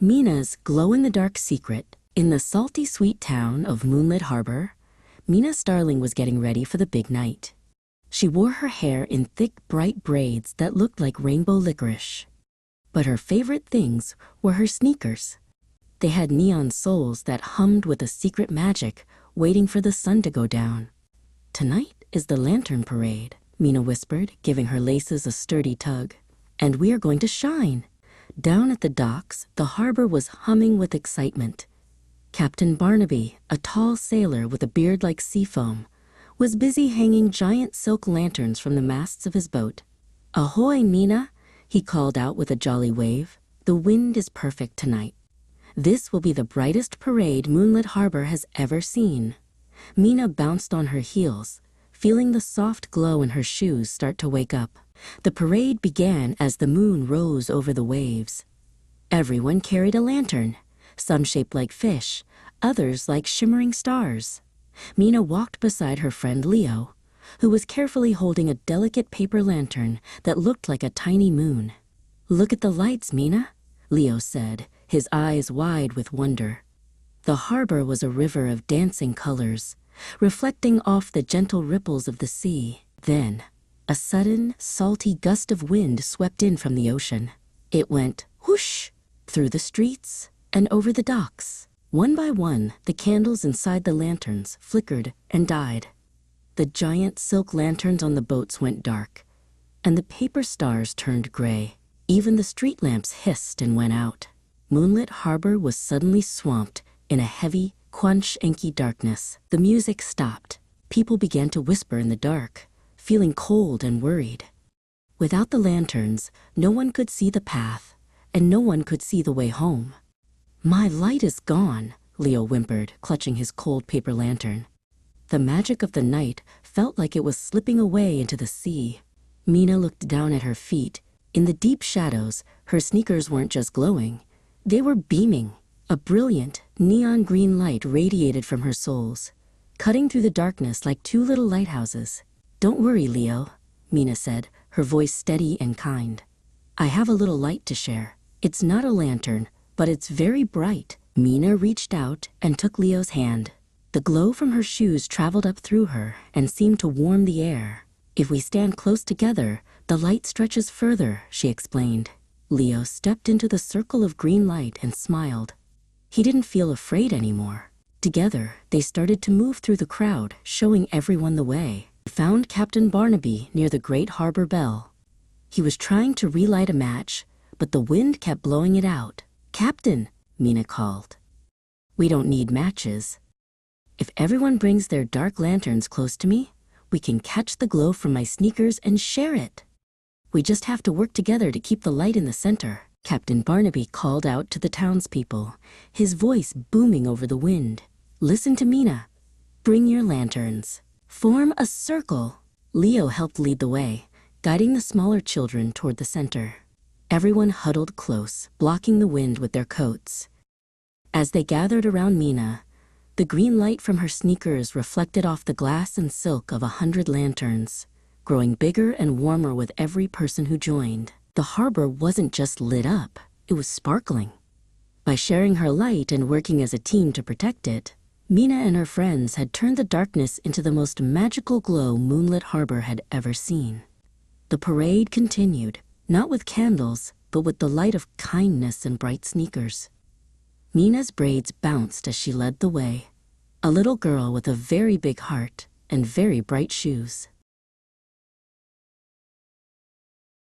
Mina's glow-in-the-dark secret. In the salty sweet town of Moonlit Harbor, Mina Starling was getting ready for the big night. She wore her hair in thick, bright braids that looked like rainbow licorice. But her favorite things were her sneakers. They had neon soles that hummed with a secret magic, waiting for the sun to go down. "Tonight is the lantern parade," Mina whispered, giving her laces a sturdy tug. "And we are going to shine." Down at the docks, the harbor was humming with excitement. Captain Barnaby, a tall sailor with a beard like sea foam, was busy hanging giant silk lanterns from the masts of his boat. "Ahoy, Mina," he called out with a jolly wave. "The wind is perfect tonight. This will be the brightest parade Moonlit Harbor has ever seen." Mina bounced on her heels, feeling the soft glow in her shoes start to wake up. The parade began as the moon rose over the waves. Everyone carried a lantern, some shaped like fish, others like shimmering stars. Mina walked beside her friend Leo, who was carefully holding a delicate paper lantern that looked like a tiny moon. "Look at the lights, Mina," Leo said, his eyes wide with wonder. The harbor was a river of dancing colors, reflecting off the gentle ripples of the sea. Then, a sudden, salty gust of wind swept in from the ocean. It went whoosh through the streets and over the docks. One by one, the candles inside the lanterns flickered and died. The giant silk lanterns on the boats went dark, and the paper stars turned gray. Even the street lamps hissed and went out. Moonlit Harbor was suddenly swamped in a heavy, inky darkness. The music stopped. People began to whisper in the dark, feeling cold and worried. Without the lanterns, no one could see the path, and no one could see the way home. "My light is gone," Leo whimpered, clutching his cold paper lantern. The magic of the night felt like it was slipping away into the sea. Mina looked down at her feet. In the deep shadows, her sneakers weren't just glowing. They were beaming. A brilliant, neon green light radiated from her soles, cutting through the darkness like two little lighthouses. "Don't worry, Leo," Mina said, her voice steady and kind. "I have a little light to share. It's not a lantern, but it's very bright." Mina reached out and took Leo's hand. The glow from her shoes traveled up through her and seemed to warm the air. "If we stand close together, the light stretches further," she explained. Leo stepped into the circle of green light and smiled. He didn't feel afraid anymore. Together, they started to move through the crowd, showing everyone the way. They found Captain Barnaby near the great harbor bell. He was trying to relight a match, but the wind kept blowing it out. "Captain," Mina called. "We don't need matches. If everyone brings their dark lanterns close to me, we can catch the glow from my sneakers and share it. We just have to work together to keep the light in the center." Captain Barnaby called out to the townspeople, his voice booming over the wind. "Listen to Mina. Bring your lanterns. Form a circle." Leo helped lead the way, guiding the smaller children toward the center. Everyone huddled close, blocking the wind with their coats. As they gathered around Mina, the green light from her sneakers reflected off the glass and silk of 100 lanterns, growing bigger and warmer with every person who joined. The harbor wasn't just lit up, it was sparkling. By sharing her light and working as a team to protect it, Mina and her friends had turned the darkness into the most magical glow Moonlit Harbor had ever seen. The parade continued, not with candles, but with the light of kindness and bright sneakers. Mina's braids bounced as she led the way, a little girl with a very big heart and very bright shoes.